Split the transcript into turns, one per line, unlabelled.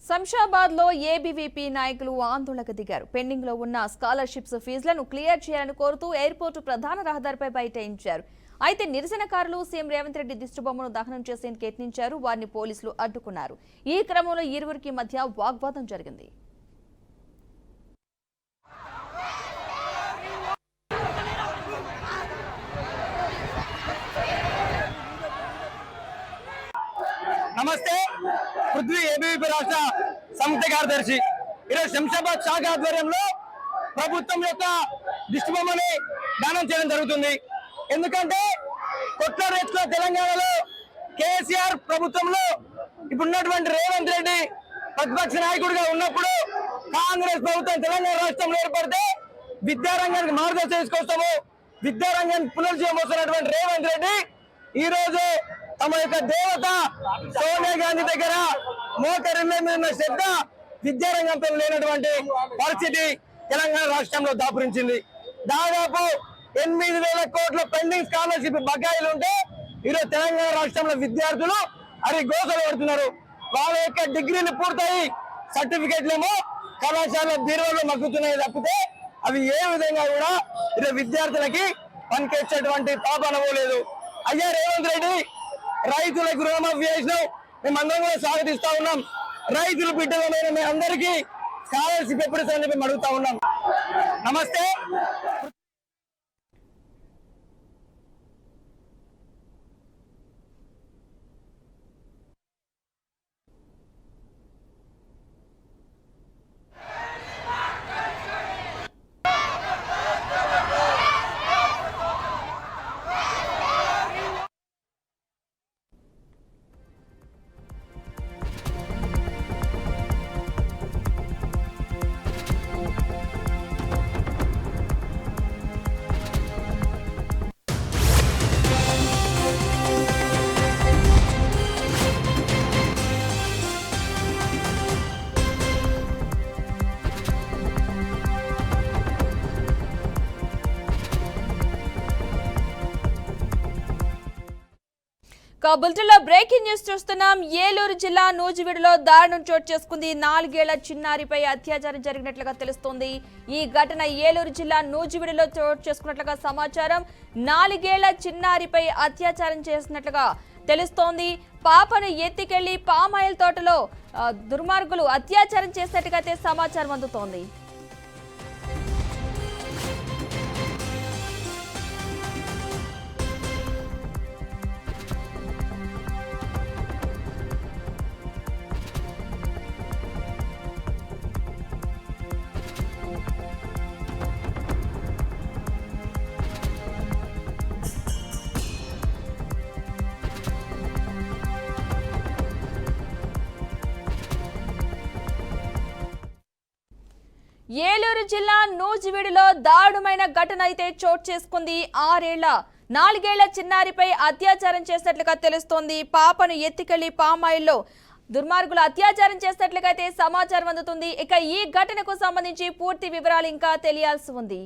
శంషాబాద్ లో ఏబీవీపీ నాయకులు ఆందోళనకు దిగారు. పెండింగ్ లో ఉన్న స్కాలర్షిప్స్ ఫీజులను క్లియర్ చేయాలని కోరుతూ ఎయిర్పోర్టు ప్రధాన రహదారిపై బైఠాయించారు. అయితే నిరసనకారులు సీఎం రేవంత్ రెడ్డి దిష్టిబొమ్మను దహనం చేసేందుకు యత్నించారు. వారిని పోలీసులు అడ్డుకున్నారు. ఈ క్రమంలో ఇరువురికి మధ్య వాగ్వాదం జరిగింది.
నమస్తే. పృథ్వీ ఏబీవీపీ రాష్ట్ర సంయుక్త కార్యదర్శి. ఈరోజు శంషాబాద్ శాఖ ఆధ్వర్యంలో ప్రభుత్వం యొక్క దిష్టిబొమ్మని దానం చేయడం జరుగుతుంది. ఎందుకంటే కొట్లాడేసుకున్న తెలంగాణలో కేసీఆర్ ప్రభుత్వంలో ఇప్పుడున్నటువంటి రేవంత్ రెడ్డి ప్రతిపక్ష నాయకుడిగా ఉన్నప్పుడు కాంగ్రెస్ ప్రభుత్వం తెలంగాణ రాష్ట్రంలో ఏర్పడితే విద్యారంగానికి మార్గదర్శనం తీసుకొస్తాము, విద్యారంగాన్ని పునరుజ్జీవం వస్తున్నటువంటి రేవంత్ రెడ్డి ఈ రోజు తమ యొక్క దేవత సోనియా గాంధీ దగ్గర మోకరిల్ల మీద ఉన్న శ్రద్ధ విద్యారంగంతో లేనటువంటి పరిస్థితి తెలంగాణ రాష్ట్రంలో దాపురించింది. దాదాపు 8,000 కోట్ల పెండింగ్ స్కాలర్షిప్ బకాయిలు ఉంటే ఈరోజు తెలంగాణ రాష్ట్రంలో విద్యార్థులు గోసలు పడుతున్నారు. వాళ్ళ యొక్క డిగ్రీలు పూర్తయి సర్టిఫికెట్లేమో కళాశాల బీరువాలో మగ్గుతున్నాయి తప్పితే అవి ఏ విధంగా కూడా ఈరోజు విద్యార్థులకి పనికొచ్చేటువంటి పాపన పోలేదు. అయ్యా రేవంత్ రెడ్డి, రైతులకు రుణమాఫీ చేసినాం, మేమందరం కూడా స్వాగతిస్తా ఉన్నాం. రైతుల బిడ్డలమైన మీ అందరికీ స్కాలర్షిప్ ఎప్పుడు ఇస్తామని మేము అడుగుతా ఉన్నాం. నమస్తే.
బులెటిన్లో బ్రేకింగ్ న్యూస్ చూస్తున్నాం. ఏలూరు జిల్లా నూజివీడులో దారుణం చోటు చేసుకుంది. 4 ఏళ్ల చిన్నారిపై అత్యాచారం జరిగినట్లుగా తెలుస్తోంది. ఈ ఘటన ఏలూరు జిల్లా నూజివీడులో చోటు చేసుకున్నట్లుగా సమాచారం. 4 ఏళ్ల చిన్నారిపై అత్యాచారం చేసినట్లుగా తెలుస్తోంది. పాపను ఎత్తికెళ్లి పామాయిల్ తోటలో దుర్మార్గులు అత్యాచారం చేసినట్టుగా అయితే సమాచారం అందుతోంది. ఏలూరు జిల్లా నూజివీడులో దారుణమైన ఘటన అయితే చోటు చేసుకుంది. 4 ఏళ్ల చిన్నారిపై అత్యాచారం చేసినట్లుగా తెలుస్తోంది. పాపను ఎత్తికెళ్లి పామాయిల్లో దుర్మార్గులు అత్యాచారం చేసినట్లుగా అయితే సమాచారం అందుతుంది. ఇక ఈ ఘటనకు సంబంధించి పూర్తి వివరాలు ఇంకా తెలియాల్సి ఉంది.